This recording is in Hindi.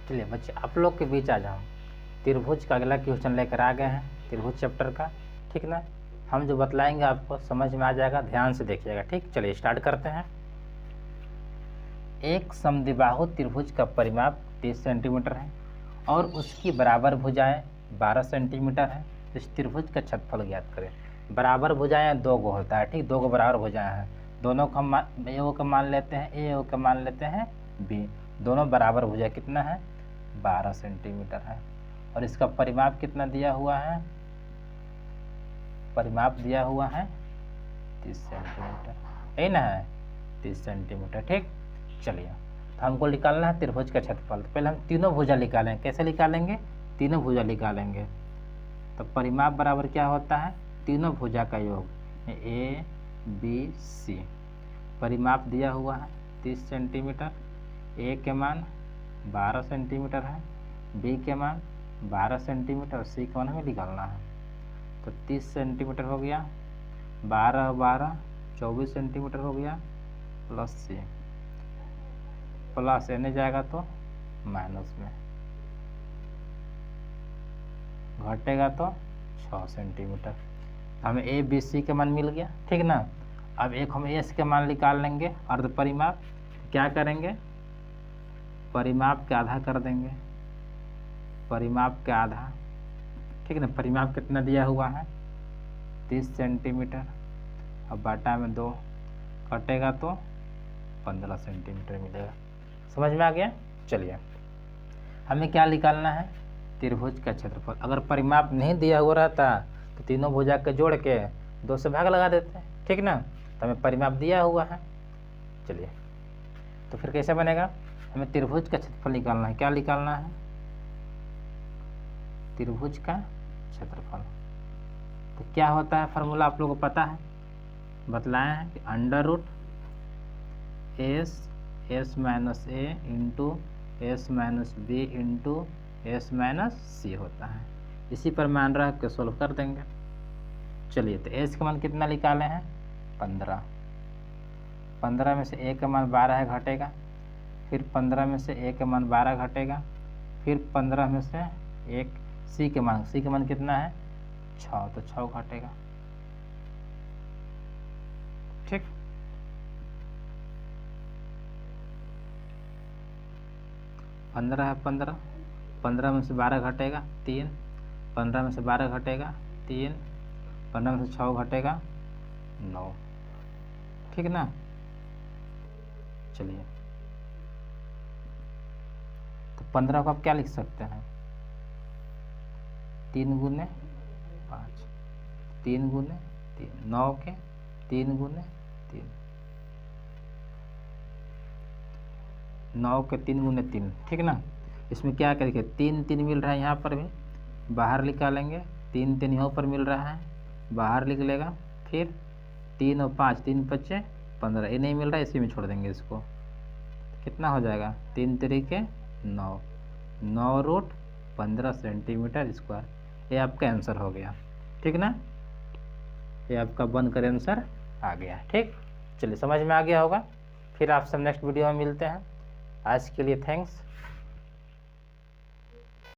चलिए बच्चे आप लोग के बीच आ जाओ, त्रिभुज का अगला क्वेश्चन लेकर आ गए हैं, त्रिभुज चैप्टर का, ठीक ना। हम जो बतलाएंगे आपको समझ में आ जाएगा, ध्यान से देखिएगा, ठीक। चलिए स्टार्ट करते हैं। एक समद्विबाहु त्रिभुज का परिमाप 30 सेंटीमीटर है और उसकी बराबर भुजाएं 12 सेंटीमीटर है। इस त्रिभुज का क्षेत्रफल ज्ञात करें। बराबर भुजाएं दो गो होता है, ठीक, दो गो बराबर भुजाएं हैं, दोनों को हम ए ओ का मान लेते हैं, ए ओ का मान लेते हैं बी, दोनों बराबर भुजा कितना है 12 सेंटीमीटर है। और इसका परिमाप कितना दिया हुआ है, परिमाप दिया हुआ है 30 सेंटीमीटर, यही ना है 30 सेंटीमीटर, ठीक। चलिए तो हमको निकालना है त्रिभुज का क्षेत्रफल। पहले हम तीनों भुजा निकालेंगे। कैसे निकालेंगे, तीनों भुजा निकालेंगे। तो परिमाप बराबर क्या होता है, तीनों भुजा का योग, ए बी सी। परिमाप दिया हुआ है 30 सेंटीमीटर, ए के मान 12 सेंटीमीटर है, बी के मान 12 सेंटीमीटर, सी का मान हमें निकालना है। तो 30 सेंटीमीटर हो गया, 12 12 24 सेंटीमीटर हो गया, प्लस सी, प्लस एने जाएगा तो माइनस में, घटेगा तो 6 सेंटीमीटर। हमें ए बी सी का मान मिल गया, ठीक ना। अब एक हम एस के मान निकाल लेंगे, अर्ध परिमाप। क्या करेंगे, परिमाप के आधा कर देंगे, परिमाप के आधा, ठीक ना। परिमाप कितना दिया हुआ है 30 सेंटीमीटर, अब बाटा में 2, कटेगा तो 15 सेंटीमीटर मिलेगा। समझ में आ गया। चलिए हमें क्या निकालना है, त्रिभुज का क्षेत्रफल। अगर परिमाप नहीं दिया हुआ रहता तो तीनों भुजा के जोड़ के 2 से भाग लगा देते हैं, ठीक ना। तो हमें परिमाप दिया हुआ है। चलिए तो फिर कैसे बनेगा, हमें त्रिभुज का क्षेत्रफल निकालना है। क्या निकालना है, त्रिभुज का क्षेत्रफल। तो क्या होता है फार्मूला आप लोगों को पता है, बतलाए हैं कि under root s minus a into s minus b into s minus c होता है। इसी पर मान रख के सोल्व कर देंगे। चलिए तो एस का मान कितना निकाले हैं 15, 15 में से ए का मान 12 है, घटेगा, फिर 15 में से ए का मान 12 घटेगा, फिर 15 में से एक सी के मान कितना है 6, तो 6 घटेगा, ठीक। पंद्रह है, 15 में से 12 घटेगा 3, 15 में से 12 घटेगा 3, 15 में से 6 घटेगा 9, ठीक ना। चलिए तो 15 को आप क्या लिख सकते हैं, 3 गुने 5, 3 गुने 3, 9 के 3 गुने 3, 9 के 3 गुने 3, ठीक ना। इसमें क्या करेंगे, 3 3 मिल रहा है यहाँ पर भी, बाहर निकालेंगे, 3 3 यहाँ पर मिल रहा है, बाहर निकलेगा, फिर 3 और 5, 3 बचे 15, ये नहीं मिल रहा है, इसी में छोड़ देंगे इसको। कितना हो जाएगा 3 तरीके 9, 9 रूट 15 सेंटीमीटर स्क्वायर। ये आपका आंसर हो गया, ठीक ना। ये आपका बन कर आंसर आ गया, ठीक। चलिए समझ में आ गया होगा। फिर आप सब नेक्स्ट वीडियो में मिलते हैं। आज के लिए थैंक्स।